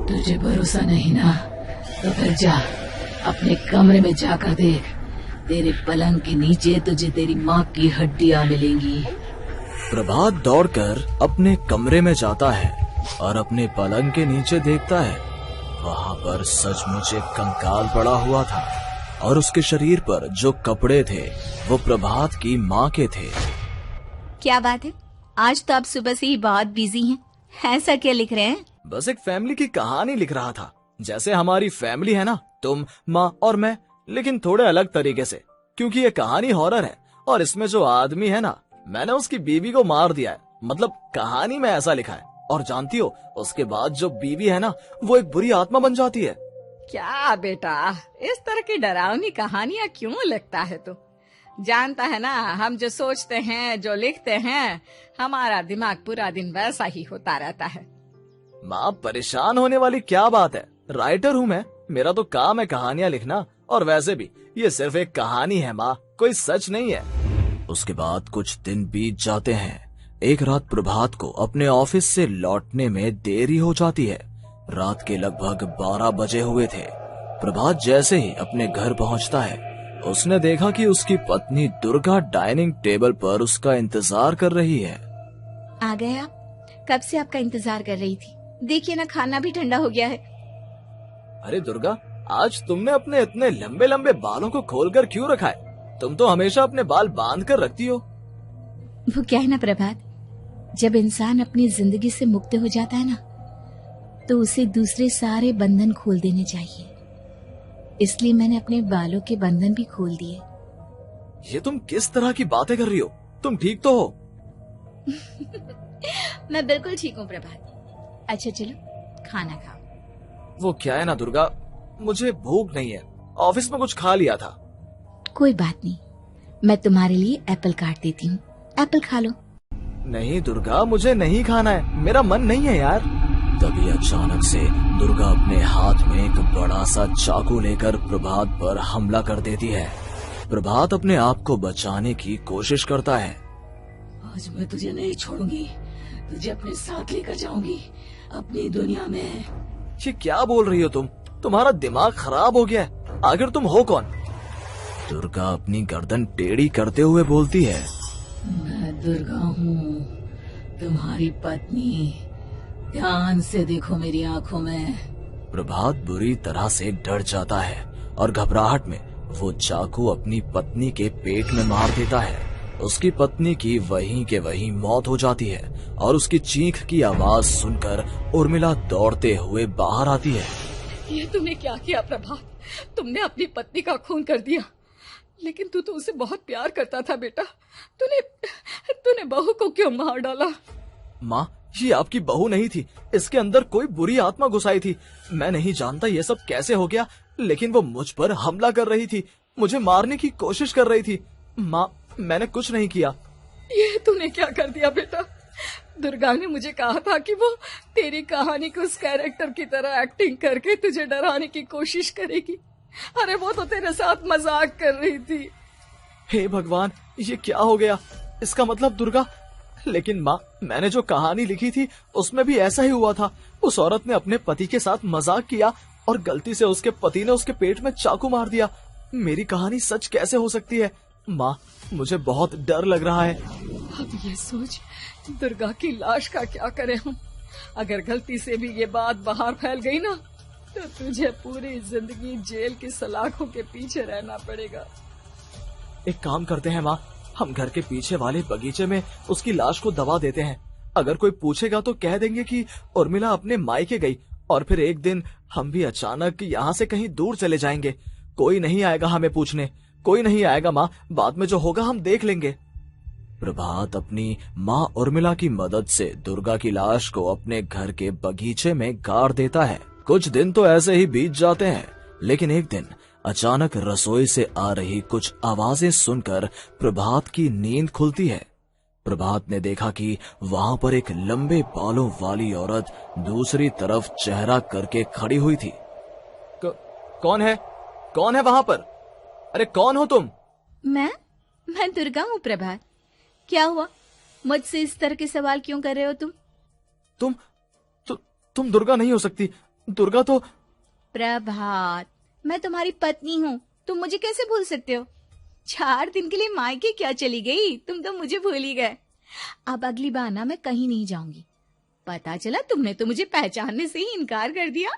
तुझे भरोसा नहीं ना, तो फिर जा अपने कमरे में जाकर देख। तेरे पलंग के नीचे तुझे तेरी माँ की हड्डियाँ मिलेंगी। प्रभात दौड़कर अपने कमरे में जाता है और अपने पलंग के नीचे देखता है। वहाँ पर सचमुच एक कंकाल पड़ा हुआ था और उसके शरीर पर जो कपड़े थे वो प्रभात की माँ के थे। क्या बात है, आज तो आप सुबह से ही बहुत बिजी हैं। ऐसा क्या लिख रहे हैं? बस एक फैमिली की कहानी लिख रहा था। जैसे हमारी फैमिली है ना, तुम, माँ और मैं, लेकिन थोड़े अलग तरीके से, क्योंकि ये कहानी हॉरर है और इसमें जो आदमी है ना, मैंने उसकी बीवी को मार दिया है। मतलब कहानी में ऐसा लिखा है। और जानती हो, उसके बाद जो बीवी है ना, वो एक बुरी आत्मा बन जाती है। क्या बेटा, इस तरह की डरावनी कहानियाँ क्यों लिखता है तू? जानता है ना, हम जो सोचते हैं, जो लिखते हैं, हमारा दिमाग पूरा दिन वैसा ही होता रहता है। माँ, परेशान होने वाली क्या बात है? राइटर हूँ मैं, मेरा तो काम है कहानियाँ लिखना। और वैसे भी ये सिर्फ एक कहानी है माँ, कोई सच नहीं है। उसके बाद कुछ दिन बीत जाते हैं। एक रात प्रभात को अपने ऑफिस से लौटने में देरी हो जाती है। रात के लगभग 12 बजे हुए थे। प्रभात जैसे ही अपने घर पहुंचता है, उसने देखा कि उसकी पत्नी दुर्गा डाइनिंग टेबल पर उसका इंतजार कर रही है। आ गए आप? कब से आपका इंतजार कर रही थी। देखिए ना, खाना भी ठंडा हो गया है। अरे दुर्गा, आज तुमने अपने इतने लंबे लंबे बालों को खोलकर क्यों रखा है? तुम तो हमेशा अपने बाल बांध कर रखती हो। वो क्या है ना प्रभात, जब इंसान अपनी जिंदगी से मुक्त हो जाता है ना, तो उसे दूसरे सारे बंधन खोल देने चाहिए। इसलिए मैंने अपने बालों के बंधन भी खोल दिए। ये तुम किस तरह की बातें कर रही हो? तुम ठीक तो हो? मैं बिल्कुल ठीक हूँ प्रभात। अच्छा चलो खाना खाओ। वो क्या है ना दुर्गा, मुझे भूख नहीं है। ऑफिस में कुछ खा लिया था। कोई बात नहीं, मैं तुम्हारे लिए एप्पल काट देती हूँ, एप्पल खा लो। नहीं दुर्गा, मुझे नहीं खाना है, मेरा मन नहीं है यार। तभी अचानक से दुर्गा अपने हाथ में एक बड़ा सा चाकू लेकर प्रभात पर हमला कर देती है। प्रभात अपने आप को बचाने की कोशिश करता है। आज मैं तुझे नहीं छोड़ूंगी, तुझे अपने साथ लेकर जाऊंगी अपनी दुनिया में। ये क्या बोल रही हो तुम? तुम्हारा दिमाग खराब हो गया है। आखिर तुम हो कौन? दुर्गा अपनी गर्दन टेढ़ी करते हुए बोलती है। मैं दुर्गा हूँ, तुम्हारी पत्नी। ध्यान से देखो मेरी आंखों में। प्रभात बुरी तरह से डर जाता है और घबराहट में वो चाकू अपनी पत्नी के पेट में मार देता है। उसकी पत्नी की वहीं के वहीं मौत हो जाती है और उसकी चीख की आवाज सुनकर उर्मिला दौड़ते हुए बाहर आती है। ये तुमने क्या किया प्रभात? तुमने अपनी पत्नी का खून कर दिया। लेकिन तू तो उसे बहुत प्यार करता था बेटा। तूने बहू को क्यों मार डाला? माँ, ये आपकी बहू नहीं थी, इसके अंदर कोई बुरी आत्मा घुसाई थी। मैं नहीं जानता ये सब कैसे हो गया, लेकिन वो मुझ पर हमला कर रही थी, मुझे मारने की कोशिश कर रही थी। माँ, मैंने कुछ नहीं किया। ये तूने क्या कर दिया बेटा? दुर्गा ने मुझे कहा था कि वो तेरी कहानी को उस कैरेक्टर की तरह एक्टिंग करके तुझे डराने की कोशिश करेगी। अरे वो तो तेरे साथ मजाक कर रही थी। हे भगवान, ये क्या हो गया? इसका मतलब दुर्गा। लेकिन माँ, मैंने जो कहानी लिखी थी उसमें भी ऐसा ही हुआ था। उस औरत ने अपने पति के साथ मजाक किया और गलती से उसके पति ने उसके पेट में चाकू मार दिया। मेरी कहानी सच कैसे हो सकती है? माँ, मुझे बहुत डर लग रहा है। अब ये सोच, दुर्गा की लाश का क्या करें हम? अगर गलती से भी ये बात बाहर फैल गई ना, तो तुझे पूरी जिंदगी जेल की सलाखों के पीछे रहना पड़ेगा। एक काम करते हैं माँ, हम घर के पीछे वाले बगीचे में उसकी लाश को दबा देते हैं। अगर कोई पूछेगा तो कह देंगे कि उर्मिला अपने मायके गई और फिर एक दिन हम भी अचानक यहाँ से कहीं दूर चले जाएंगे। कोई नहीं आएगा हमें पूछने, कोई नहीं आएगा माँ, बाद में जो होगा हम देख लेंगे। प्रभात अपनी माँ उर्मिला की मदद से दुर्गा की लाश को अपने घर के बगीचे में गाड़ देता है। कुछ दिन तो ऐसे ही बीत जाते हैं, लेकिन एक दिन अचानक रसोई से आ रही कुछ आवाजें सुनकर प्रभात की नींद खुलती है। प्रभात ने देखा कि वहां पर एक लंबे बालों वाली औरत दूसरी तरफ चेहरा करके खड़ी हुई थी। कौन है? कौन है वहां पर? अरे कौन हो तुम? मैं दुर्गा हूँ प्रभात। क्या हुआ? मुझसे इस तरह के सवाल क्यों कर रहे हो तुम? तुम दुर्गा नहीं हो सकती। दुर्गा तो प्रभात, मैं तुम्हारी पत्नी हूँ, तुम मुझे कैसे भूल सकते हो? 4 दिन के लिए मायके क्या चली गई, तुम तो मुझे भूल ही गए। अब अगली बार ना मैं कहीं नहीं जाऊंगी। पता चला तुमने तो मुझे पहचानने से ही इनकार कर दिया।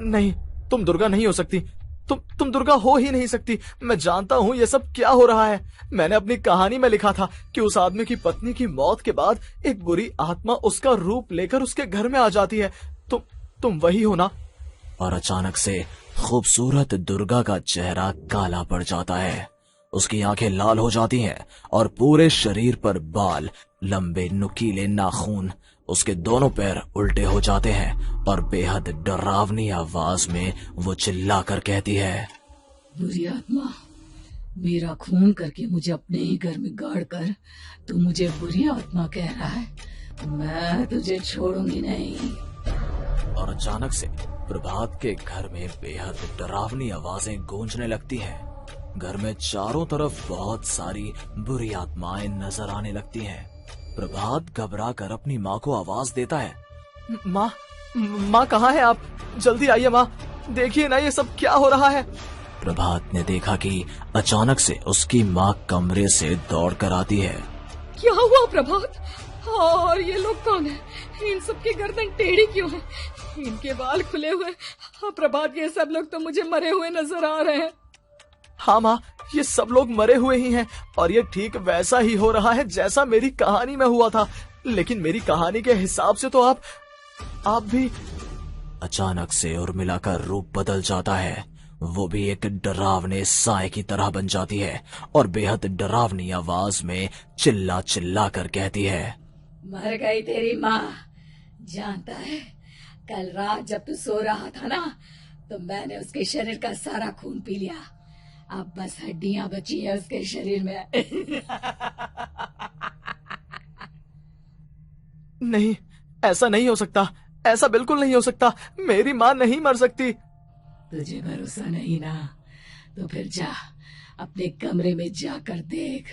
नहीं, तुम दुर्गा नहीं हो सकती। तुम दुर्गा हो ही नहीं सकती। मैं जानता हूँ ये सब क्या हो रहा है। मैंने अपनी कहानी में लिखा था कि उस आदमी की पत्नी की मौत के बाद एक बुरी आत्मा उसका रूप लेकर उसके घर में आ जाती है। तुम वही हो ना? और अचानक से खूबसूरत दुर्गा का चेहरा काला पड़ जाता है। उसकी आंखें लाल हो जाती हैं और पूरे शरीर पर बाल, लंबे नुकीले नाखून, उसके दोनों पैर उल्टे हो जाते हैं और बेहद डरावनी आवाज में वो चिल्लाकर कहती है, बुरी आत्मा, मेरा खून करके मुझे अपने ही घर में गाड़ कर तू मुझे बुरी आत्मा कह रहा है? मैं तुझे छोड़ूंगी नहीं। और अचानक से प्रभात के घर में बेहद डरावनी आवाजें गूंजने लगती हैं। घर में चारों तरफ बहुत सारी बुरी आत्माएं नजर आने लगती हैं। प्रभात घबरा कर अपनी माँ को आवाज देता है, माँ कहाँ है आप? जल्दी आइए माँ, देखिए ना ये सब क्या हो रहा है। प्रभात ने देखा कि अचानक से उसकी माँ कमरे से दौड़ कर आती है। क्या हुआ प्रभात? और ये लोग कौन है? इन सब की गर्दन टेढ़ी क्यों है? इनके बाल खुले हुए। हाँ प्रभात, ये सब लोग तो मुझे मरे हुए नजर आ रहे हैं। हाँ माँ, ये सब लोग मरे हुए ही हैं और ये ठीक वैसा ही हो रहा है जैसा मेरी कहानी में हुआ था। लेकिन मेरी कहानी के हिसाब से तो आप भी। अचानक से उर्मिला का रूप बदल जाता है। वो भी एक डरावने साए की तरह बन जाती है और बेहद डरावनी आवाज में चिल्ला चिल्ला कर कहती है, मर गई तेरी माँ। जानता है, कल रात जब तू सो रहा था ना, तो मैंने उसके शरीर का सारा खून पी लिया। अब बस हड्डियां बची है उसके शरीर में। नहीं, ऐसा नहीं हो सकता। ऐसा बिल्कुल नहीं हो सकता। मेरी माँ नहीं मर सकती। तुझे भरोसा नहीं ना? तो फिर जा, अपने कमरे में जाकर देख।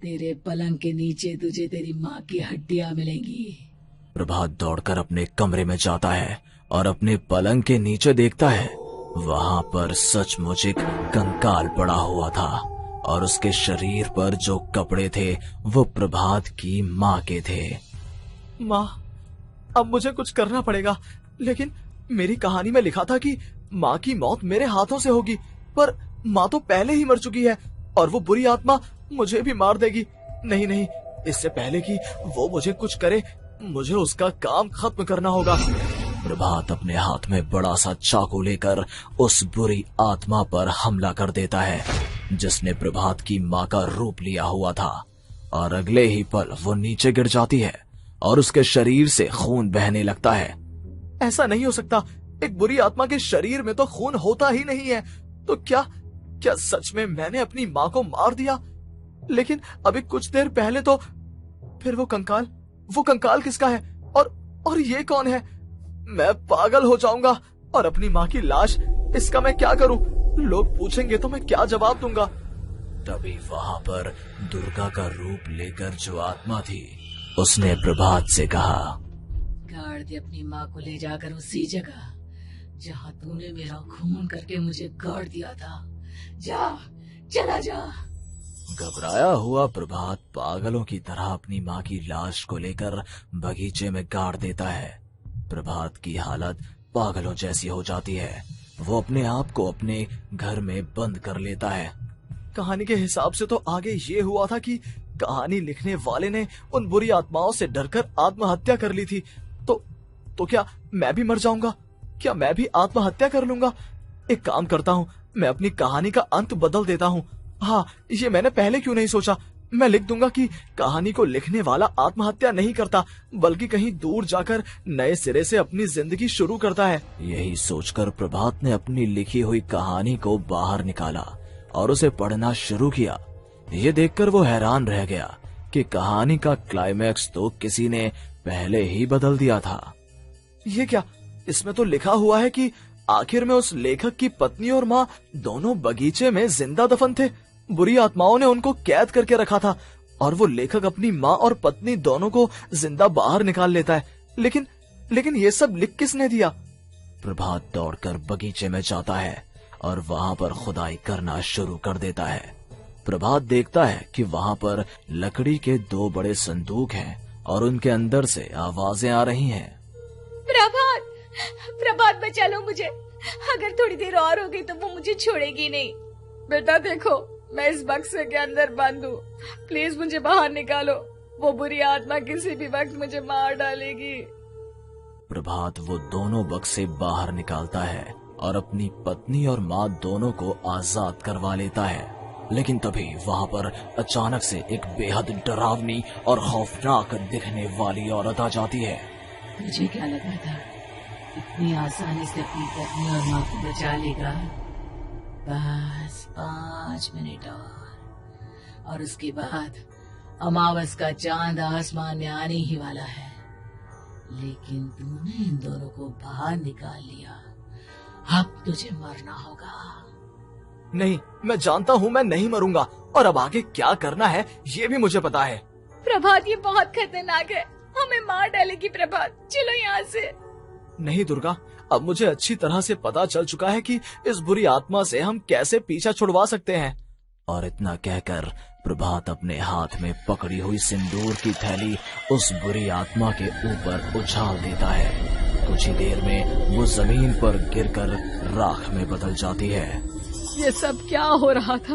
तेरे पलंग के नीचे तुझे तेरी माँ की हड्डियां मिलेंगी। प्रभात दौड़कर अपने कमरे में जाता है और अपने पलंग के नीचे देखता है। वहां पर सचमुच एक कंकाल पड़ा हुआ था और उसके शरीर पर जो कपड़े थे वो प्रभात की माँ के थे। माँ, अब मुझे कुछ करना पड़ेगा। लेकिन मेरी कहानी में लिखा था कि माँ की मौत मेरे हाथों से होगी, पर माँ तो पहले ही मर चुकी है और वो बुरी आत्मा मुझे भी मार देगी। नहीं नहीं, इससे पहले कि वो मुझे कुछ करे, मुझे उसका काम खत्म करना होगा। प्रभात अपने हाथ में बड़ा सा चाकू लेकर उस बुरी आत्मा पर हमला कर देता है जिसने प्रभात की माँ का रूप लिया हुआ था, और अगले ही पल वो नीचे गिर जाती है और उसके शरीर से खून बहने लगता है। ऐसा नहीं हो सकता। एक बुरी आत्मा के शरीर में तो खून होता ही नहीं है। तो क्या सच में मैंने अपनी माँ को मार दिया? लेकिन अभी कुछ देर पहले तो फिर वो कंकाल किसका है? और ये कौन है? मैं पागल हो जाऊंगा। और अपनी माँ की लाश, इसका मैं क्या करूं? लोग पूछेंगे तो मैं क्या जवाब दूंगा? तभी वहां पर दुर्गा का रूप लेकर जो आत्मा थी उसने प्रभात से कहा, गाड़ दे अपनी माँ को ले जाकर उसी जगह जहाँ तूने मेरा खून करके मुझे गाड़ दिया था। जा, चला जा। घबराया हुआ प्रभात पागलों की तरह अपनी माँ की लाश को लेकर बगीचे में गाड़ देता है। प्रभात की हालत पागलों जैसी हो जाती है। वो अपने आप को अपने घर में बंद कर लेता है। कहानी के हिसाब से तो आगे ये हुआ था कि कहानी लिखने वाले ने उन बुरी आत्माओं से डरकर आत्महत्या कर ली थी। तो क्या मैं भी मर जाऊंगा? क्या मैं भी आत्महत्या कर लूंगा? एक काम करता हूँ, मैं अपनी कहानी का अंत बदल देता हूँ। हाँ, ये मैंने पहले क्यों नहीं सोचा। मैं लिख दूंगा कि कहानी को लिखने वाला आत्महत्या नहीं करता, बल्कि कहीं दूर जाकर नए सिरे से अपनी जिंदगी शुरू करता है। यही सोचकर प्रभात ने अपनी लिखी हुई कहानी को बाहर निकाला और उसे पढ़ना शुरू किया। ये देखकर वो हैरान रह गया कि कहानी का क्लाइमैक्स तो किसी ने पहले ही बदल दिया था। ये क्या? इसमें तो लिखा हुआ है कि आखिर में उस लेखक की पत्नी और माँ दोनों बगीचे में जिंदा दफन थे। बुरी आत्माओं ने उनको कैद करके रखा था और वो लेखक अपनी माँ और पत्नी दोनों को जिंदा बाहर निकाल लेता है। लेकिन लेकिन ये सब लिख किसने दिया? प्रभात दौड़कर बगीचे में जाता है और वहां पर खुदाई करना शुरू कर देता है। प्रभात देखता है कि वहां पर लकड़ी के 2 बड़े संदूक हैं और उनके अंदर से आवाजें आ रही हैं। प्रभात, प्रभात बचा लो मुझे, अगर थोड़ी देर और हो गई तो वो मुझे छोड़ेगी नहीं। बेटा देखो, मैं इस बक्से के अंदर बंद हूँ, प्लीज मुझे बाहर निकालो, वो बुरी आत्मा किसी भी वक्त मुझे मार डालेगी। प्रभात वो दोनों बक्से बाहर निकालता है और अपनी पत्नी और माँ दोनों को आजाद करवा लेता है। लेकिन तभी वहां पर अचानक से एक बेहद डरावनी और खौफनाक दिखने वाली औरत आ जाती है। मुझे क्या लगा था इतनी आसानी से अपनी पत्नी और माँ को बचा लेगा। बस 5 मिनट और उसके बाद अमावस का चांद आसमान में आने ही वाला है। लेकिन तूने इन दोनों को बाहर निकाल लिया, अब तुझे मरना होगा। नहीं, मैं जानता हूँ मैं नहीं मरूंगा, और अब आगे क्या करना है ये भी मुझे पता है। प्रभात, ये बहुत खतरनाक है, हमें मार डालेगी। प्रभात, चलो यहाँ से। नहीं दुर्गा, अब मुझे अच्छी तरह से पता चल चुका है कि इस बुरी आत्मा से हम कैसे पीछा छुड़वा सकते हैं। और इतना कहकर प्रभात अपने हाथ में पकड़ी हुई सिंदूर की थैली उस बुरी आत्मा के ऊपर उछाल देता है। कुछ ही देर में वो जमीन पर गिरकर राख में बदल जाती है। ये सब क्या हो रहा था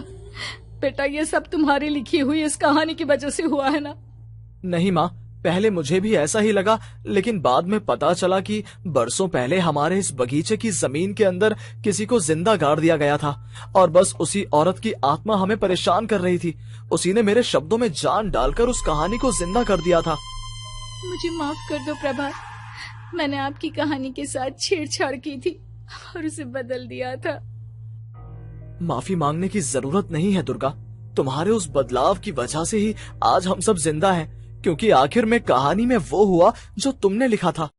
बेटा? ये सब तुम्हारी लिखी हुई इस कहानी की वजह से हुआ है ना? नहीं माँ, पहले मुझे भी ऐसा ही लगा, लेकिन बाद में पता चला कि बरसों पहले हमारे इस बगीचे की जमीन के अंदर किसी को जिंदा गाड़ दिया गया था और बस उसी औरत की आत्मा हमें परेशान कर रही थी। उसी ने मेरे शब्दों में जान डालकर उस कहानी को जिंदा कर दिया था। मुझे माफ कर दो प्रभात, मैंने आपकी कहानी के साथ छेड़छाड़ की थी और उसे बदल दिया था। माफी मांगने की जरूरत नहीं है दुर्गा, तुम्हारे उस बदलाव की वजह से ही आज हम सब जिंदा हैं, क्योंकि आखिर में कहानी में वो हुआ जो तुमने लिखा था।